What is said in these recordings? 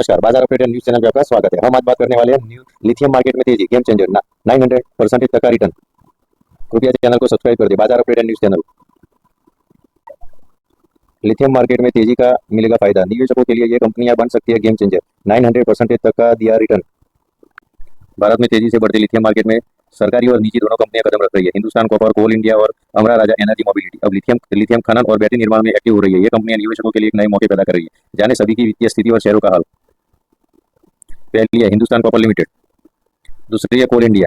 नमस्कार, बाजार update news channel में आपका स्वागत है। हम आज बात करने वाले हैं न्यू लिथियम मार्केट में तेजी, गेम चेंजर 900% तक का रिटर्न। कृपया चैनल को सब्सक्राइब कर दे। बाजार update news channel. Lithium market में तेजी का मिलेगा फायदा, निवेशकों के लिए ये कंपनियां बन सकती है गेम चेंजर। 900% तक का दिया रिटर्न। भारत में तेजी से बढ़ती लिथियम मार्केट में सरकारी और निजी दोनों कंपनियां कदम रख रही है। हिंदुस्तान कॉपर, कोल इंडिया और अमरा राजा एनर्जी मोबिलिटी अब लिथियम खनन और बैटरी निर्माण में एक्टिव हो रही है। ये कंपनियां निवेशकों के लिए एक नए मौके पैदा कर रही है। जाने सभी की वित्तीय स्थिति और शेयरों का हाल। पहली है हिंदुस्तान कॉपर लिमिटेड, दूसरी है कोल इंडिया,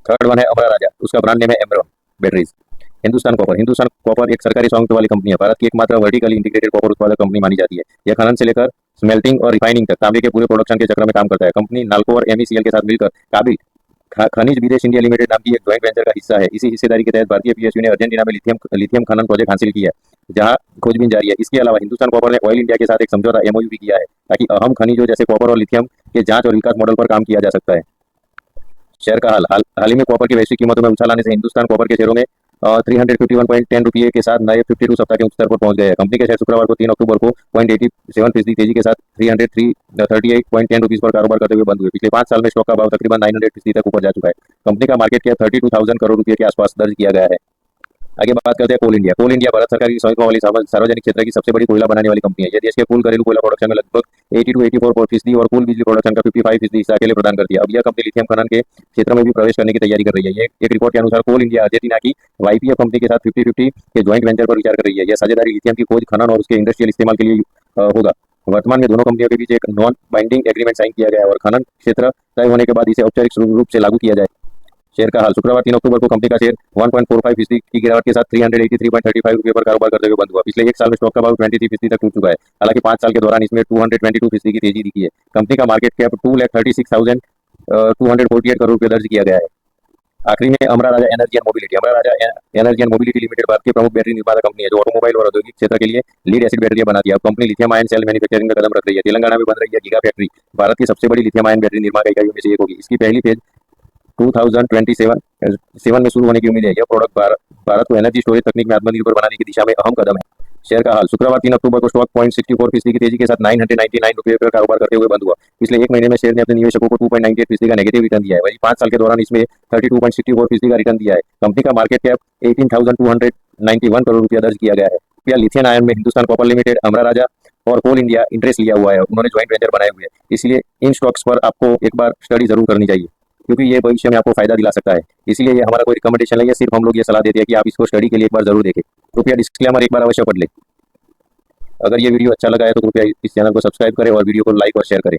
थर्ड वन है अमरा राजा, उसका ब्रांड नेम है एमरॉन बैटरीज। हिंदुस्तान कॉपर एक सरकारी स्वामित्व वाली कंपनी है। भारत की एकमात्र वर्टिकली इंटीग्रेटेड कॉपर उत्पादक कंपनी मानी जाती है। यह खनन से लेकर स्मेल्टिंग और रिफाइनिंग तक तांबे के पूरे प्रोडक्शन के चक्र में काम करता है। कंपनी नाल्को और एमईसीएल के साथ मिलकर काबिल खनिज विदेश इंडिया लिमिटेड नाम की एक ज्वाइंट वेंचर का हिस्सा है। इसी हिस्सेदारी के तहत भारतीय पीएसयू ने अर्जेंटीना में लिथियम खनन प्रोजेक्ट हासिल किया है, जहां खोजबीन जारी है। इसके अलावा हिंदुस्तान कॉपर ने ऑयल इंडिया के साथ एक समझौता एमओयू भी किया है, ताकि अहम खनिजों जैसे कॉपर और लिथियम के जांच और विकास मॉडल पर काम किया जा सकता है। शेयर का हाल ही में कॉपर की वैश्विक कीमतों में उछाल आने से हिंदुस्तान कॉपर के शेयरों में 351.10 रुपये के साथ नए 52 सप्ताह के उच्च स्तर पर पहुंच गए हैं। कंपनी के शेयर शुक्रवार को 3 अक्टूबर को 0.87% तेजी के साथ 338.10 रुपीज पर कारोबार करते हुए बंद हुए। पिछले 5 साल में स्टॉक का भाव तकरीबन 900% तक ऊपर जा चुका है। कंपनी का मार्केट कैप 32,000 करोड़ रुपए के आसपास दर्ज किया गया है। आगे बात करते हैं कोल इंडिया। कोल इंडिया भारत सरकार की स्वामित्व वाली सार्वजनिक क्षेत्र की सबसे बड़ी कोयला बनाने वाली कंपनी है। यह देश के कुल घरेलू कोयला प्रोडक्शन में लगभग 80 to 84% और कुल बिजली प्रोडक्शन का 55% हिस्सा अकेले प्रदान करती है। अब यह कंपनी लिथियम खनन के क्षेत्र में भी प्रवेश करने की तैयारी कर रही है। एक रिपोर्ट के अनुसार कोल इंडिया अर्जेंटीना की वाईपीएफ कंपनी के साथ 50-50 के ज्वाइंट वेंचर पर विचार कर रही है। यह साझेदारी लिथियम की खोज, खनन और उसके इंडस्ट्रियल इस्तेमाल के लिए होगा। वर्तमान में दोनों कंपनियों के बीच एक नॉन बाइंडिंग एग्रीमेंट साइन किया गया है और खनन क्षेत्र तय होने के बाद इसे औपचारिक रूप से लागू किया जाए। शेयर का हाल शुक्रवार 3 अक्टूबर को कंपनी का शेयर 1.45% की गिरावट के साथ 383.35 रुपये पर कारोबार करते हुए बंद हुआ। पिछले एक साल में स्टॉक का भाव 23% तक टूट चुका है। हालांकि 5 साल के दौरान इसमें 222% की तेजी दिखी है। कंपनी का मार्केट कैप 2,36,248 करोड़ रुपये दर्ज किया गया है। आखिरी में Amara Raja energy and mobility limited Bharat की प्रमुख बैटरी निर्माता कंपनी है, जो ऑटोमोबाइल और औद्योगिक क्षेत्र के लिए लीड एसिड बैटरी बनाती है। अब company lithium ion cell manufacturing में कदम रख रही है। तेलंगाना में बन रही है गीगा फैक्ट्री भारत की सबसे बड़ी लिथियम आयन बैटरी निर्माण इकाइयों में से एक होगी। इसकी पहली फेज 2027 में शुरू होने की उम्मीद है। यह प्रोडक्ट भारत को एनर्जी स्टोरेज तकनीक में आत्मनिर्भर बनाने की दिशा में अहम कदम है। शेयर का हाल शुक्रवार 3 अक्टूबर को स्टॉक 0.64% की तेजी के साथ 999 रुपये पर कारोबार करते हुए बंद हुआ। पिछले एक महीने में शेयर ने अपने निवेशकों को 2.98% का नेगेटिव रिटर्न दिया है। वहीं 5 साल के दौरान इसमें 32.64% का रिटर्न दिया है। कंपनी का मार्केट कैप 18,291 करोड़ रुपया दर्ज किया गया है। रुपया लिथियम आयन में हिंदुस्तान कॉपर लिमिटेड, अमरा राजा और कोल इंडिया इंटरेस्ट लिया हुआ है। उन्होंने ज्वाइंट वेंचर बनाए हुए हैं, इसलिए इन स्टॉक्स पर आपको एक बार स्टडी जरूर करनी चाहिए, क्योंकि ये भविष्य में आपको फायदा दिला सकता है। इसलिए ये हमारा कोई रिकमेंडेशन नहीं है, सिर्फ हम लोग ये सलाह देते हैं कि आप इसको स्टडी के लिए एक बार जरूर देखें। कृपया डिस्क्लेमर एक बार अवश्य पढ़ लें। अगर ये वीडियो अच्छा लगा है तो कृपया इस चैनल को सब्सक्राइब करें और वीडियो को लाइक और शेयर करें।